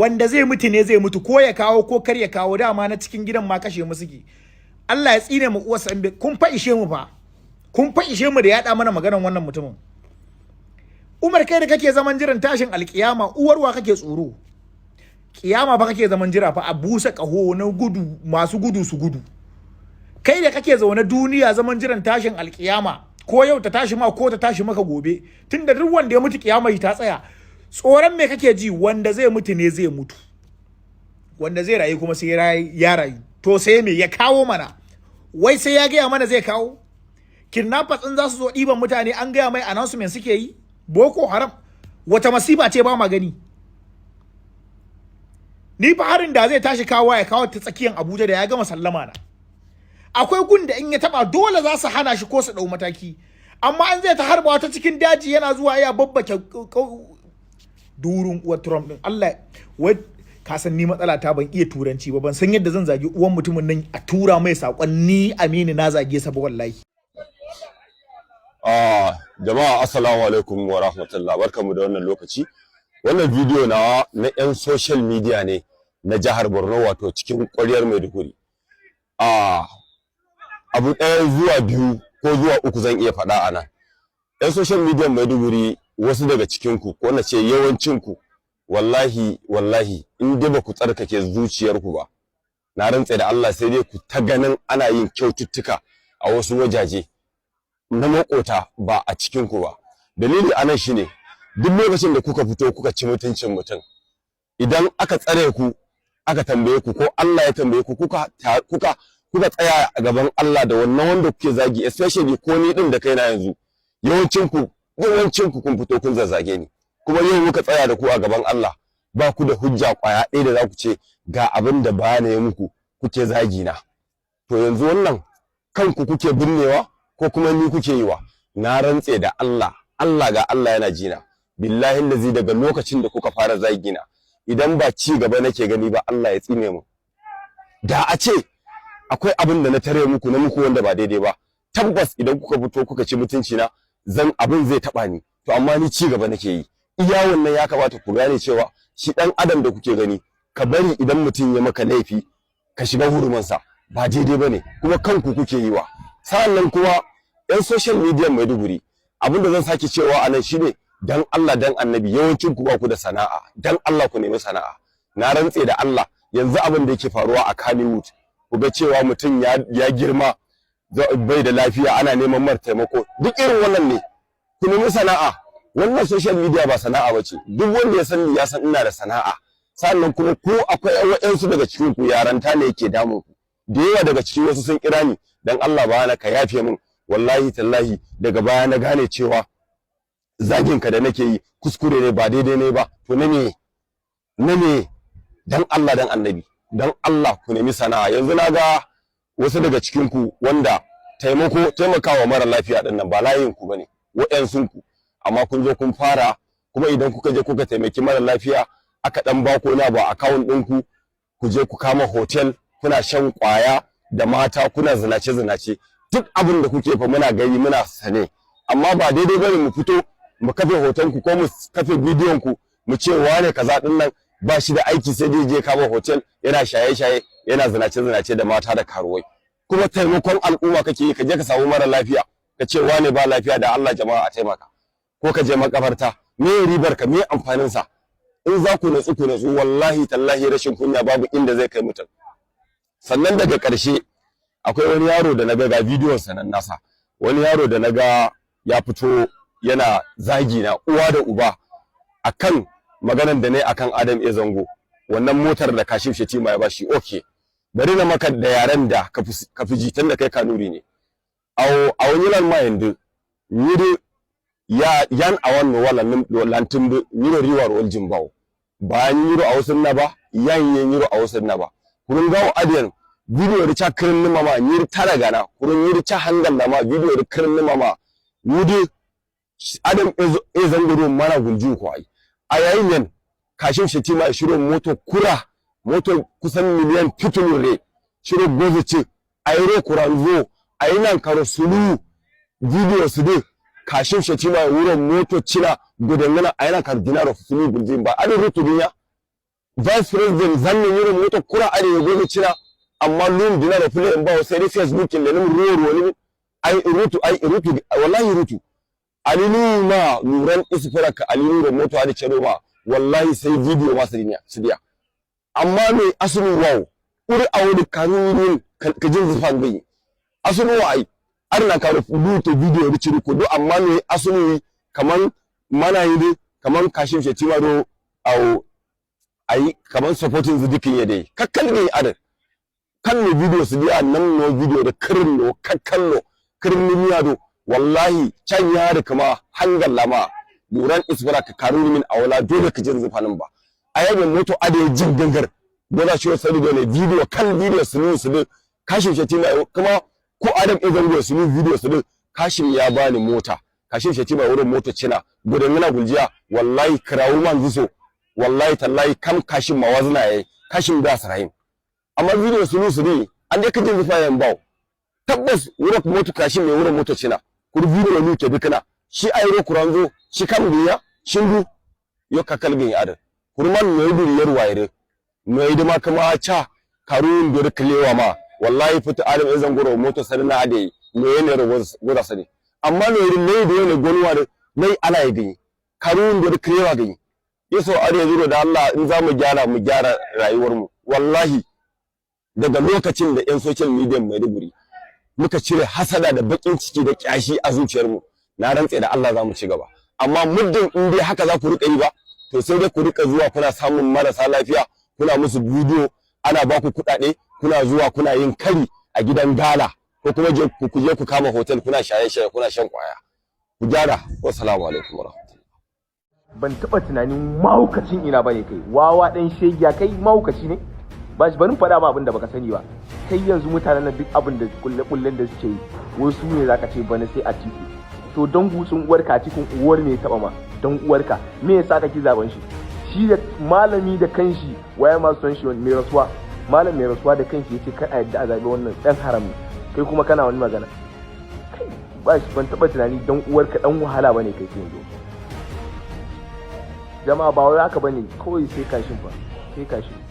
wanda zai mutu ne zai mutu, ko ya kawo ko kar ya kawo, dama na cikin gidan ma kashe mu suke. Allah ya tsine mu uwarsa in kun fa ishe mu fa, kun fa ishe mu da yaɗa mana maganar wannan mutumin. Umar, kai da kake zaman jiran tashin alkiyama, uwarwa kake tsoro? Kiyama fa kake zaman jira fa, a busa kaho na gudu, masu gudu su gudu. Kai da kake zaune duniya zaman jiran tashin alkiyama, ko yau ta tashi ma ko ta tashi maka gobe, tunda duk wanda ya mutu kiyama ta tsaya. Tsoron me kake ji? Wanda zai mutu ne zai mutu, wanda zai rayu kuma sai ya rayu. To sai me ya kawo mana? Wai sai ya gaya mana zai kawo? Kidnappers din za su zo ɗiban mutane, an gaya mai announcement suke yi? Boko Haram wata masifa ce ba ma gani. Ni fa harin da zai tashi kawo ya kawo ta tsakiyar Abuja da ya gama sallama na. Akwai gun da in ya taba dole za su hana shi ko su dau mataki. Amma an zai ta harba wata cikin daji yana zuwa ya babbake durun uwar Trump din. Allah wai ka san ni matsala ta ban iya turanci ba, ban san yadda zan zagi uwan mutumin nan a tura mai sakon ni Aminu na zage sa ba wallahi. Jama'a assalamu alaikum wa rahmatullah, barkamu da wannan lokaci. Wannan bidiyo na yan social media ne na jihar Borno, wato cikin ƙwaryar Maiduguri. Abu ɗaya zuwa biyu ko zuwa uku zan iya faɗa a nan. Yan social media Maiduguri, wasu daga cikinku ko na ce yawancinku, wallahi in dai ba ku tsarkake zuciyarku ba, na rantse da Allah sai dai ku ta ganin ana yin kyaututtuka a wasu wajaje na makota ba a cikinku ba. Dalili anan shine duk lokacin da kuka fito kuka ci mutuncin mutum, idan aka tsare ku aka tambaye ku, ko Allah ya tambaye ku, kuka tsaya a gaban Allah da wannan wanda kuke zagi, especially ko ni din da kaina yanzu, yawancin ku kun fito kun zazzage ni, kuma yau muka tsaya da ku a gaban Allah, ba ku da hujja kwaya ɗaya da za ku ce ga abin da ba ne muku kuke zagi na. To yanzu wannan kanku kuke binnewa ko kuma ni kuke yi wa? Na rantse da Allah ga Allah yana jina, billahi lazi daga lokacin da kuka fara zagina, idan ba ci gaba nake gani ba, Allah ya tsine mu. Da a ce akwai abin da na tare muku na muku wanda ba daidai ba, tabbas idan kuka fito kuka ci mutunci na, abin zai taba ni. To amma ni ci gaba nake yi. Iya wannan ya kamata ku gane cewa shi dan adam da kuke gani, ka bari idan mutum ya maka laifi ka shiga hurumansa, ba daidai bane, kuma kanku kuke yi wa. Sa'annan kuma yan social media Maiduguri, abin da zan sake cewa anan shine, dan Allah dan Annabi, yawancin ku ba ku da sana'a, dan Allah ku nemi sana'a. Na rantse da Allah, yanzu abin da yake faruwa a Kannywood, ku ga cewa mutum ya girma bai da lafiya, ana neman mar taimako, duk irin wannan ne. Ku nemi sana'a. Wannan social media ba sana'a bace. Duk wanda ya sani ya san ina da sana'a. Sannan kuma ko akwai wayansu daga cikin ku yaranta ne yake damun ku. Da yawa daga cikin wasu sun kira ni, dan Allah ba ka yafe min. Wallahi tallahi daga baya na gane cewa zagin ka da nake yi kuskure ne, ba daidai ne ba. To ne dan Allah dan Annabi, dan Allah ku nemi sana'a. Yanzu na ga wasu daga cikin ku wanda taimakawa mara lafiya din nan ba layin ku bane, wayansun ku, amma kun zo kun fara, kuma idan kuka je kuka taimaki mara lafiya, aka dan ba ku na ba account ɗinku, ku je ku kama hotel kuna shan kwaya da mata, kuna zinace duk abin da kuke fa muna gani muna sane. Amma ba daidai bane mu fito mu kafe hoton ku ko mu kafe bidiyon ku mu ce wane kaza din nan ba shi da aiki sai dai je kama hotel yana shaye yana zinace da mata da karuwai. Kuma taimakon al'umma kake yi, ka je ka samu mara lafiya ka ce wane ba lafiya da Allah jama'a a taimaka, ko ka je makabarta, me ribar ka, me amfanin sa? In za ku natsu wallahi tallahi rashin kunya babu inda zai kai mutum. Sannan daga ƙarshe akwai wani yaro da naga ga bidiyon sa nan nasa, wani yaro da naga ya fito yana zagi na uwa da uba akan maganan da ne akan Adam A Zango, wannan motar da Kashim Shetima ya bashi. Okay, bari na maka da yaren da ka fi jitan da kai Kanuri ne. A wani lan ma yanzu yiri ya yan awan no wala lantin yiro riwar wal jimbaw ba yiro a wasun na ba, yan yiro a wasun na ba. Kurun gawo adiyan video da cha kirin ni mama yiri tara gana, kurun yiri cha hangal na ma video da kirin ni mama yudi Adam A Zango mana gunju ko ai. A yayin nan Kashim Shetima shiro moto kusan miliyan fitunure shiro gozuce ayro kuranzo ayinan karo sulu video su dai Kashim Shetima wurin moto cina gudangana ayana kar dinaro sulu guljin ba adin rutu dunya vice president zanne yiro moto kura are gogo cira amma lum dina da fule ba sai dai facebook le nim ruwa ni ai rutu wallahi rutu alinu ma nuran isfara ka alinu da moto da ciro ma wallahi sai video ma su diya amma me asulu wow uri awodi kanun ka jin zufan bai asulu wa ai arna ka rubuta video da ciro ko do amma me asulu kaman mana yi kaman kashin shi timaro au ai kaman supporting zidikin ya dai kakkal ne adar kan ne video su biya nan no video da kirin no kakkallo kirin ni do wallahi can ya da kama hangal lama duran isbara ka karuni min awala dole ka jin zufanin ba ayabe moto ade jin gangar dole shi sai da ne video kan video su kashin shi kuma ko adam izan su video su kashin ya bani mota kashin shi ba wurin mota cina gudan yana guljiya wallahi kirawu man zuso wallahi tallahi kam kashin mawazna yayi kashin da sarayin amma video su ne an dai kajin zufa yan bawo tabbas wurin mota kashin mai wurin mota cina kur video ne ke dukana shi ayro kuranzo shi kam biya shindu yo kakalgin yada kurman mai duriyar wayre mai da ma kama cha karun da kalewa ma wallahi fita adam izan goro mota sanna ade me ne rogo sani amma no irin ne da ne gonwa da mai ala ya gani karun da kalewa gani yaso are zuro da Allah in za mu gyara rayuwar mu wallahi daga lokacin da yan social media mai duguri muka cire hasada da bakin ciki da kyashi a zuciyar mu na rantse da Allah za mu ci gaba amma muddin in dai haka za ku rika yi ba to sai dai ku rika zuwa kuna samun marasa lafiya kuna musu bidiyo ana ba ku kuɗaɗe kuna zuwa kuna yin kari a gidan gala ko kuma ku je ku kama hotel kuna shaye-shaye kuna shan kwaya ku gyara wassalamu alaikum warahmatullahi ban taba tunanin mahaukacin ina bane kai wawa dan shegiya kai mahaukaci ne ba shi barin faɗa ma abin da baka sani ba kai yanzu mutanen nan duk abin da kulle-kullen da suke yi wasu ne zaka ce bana sai a titi to don gutsun uwarka a cikin uwar ne taba ma don uwarka me yasa kake zaben shi da malami da kanshi waye ma son shi mai rasuwa malam mai rasuwa da kanshi yace kar a yadda a zabe wannan dan haram ne kai kuma kana wani magana kai ba shi ban taba tunani dan uwarka dan wahala bane kai yanzu jama'a ba wai haka bane kawai sai kashin fa sai kashin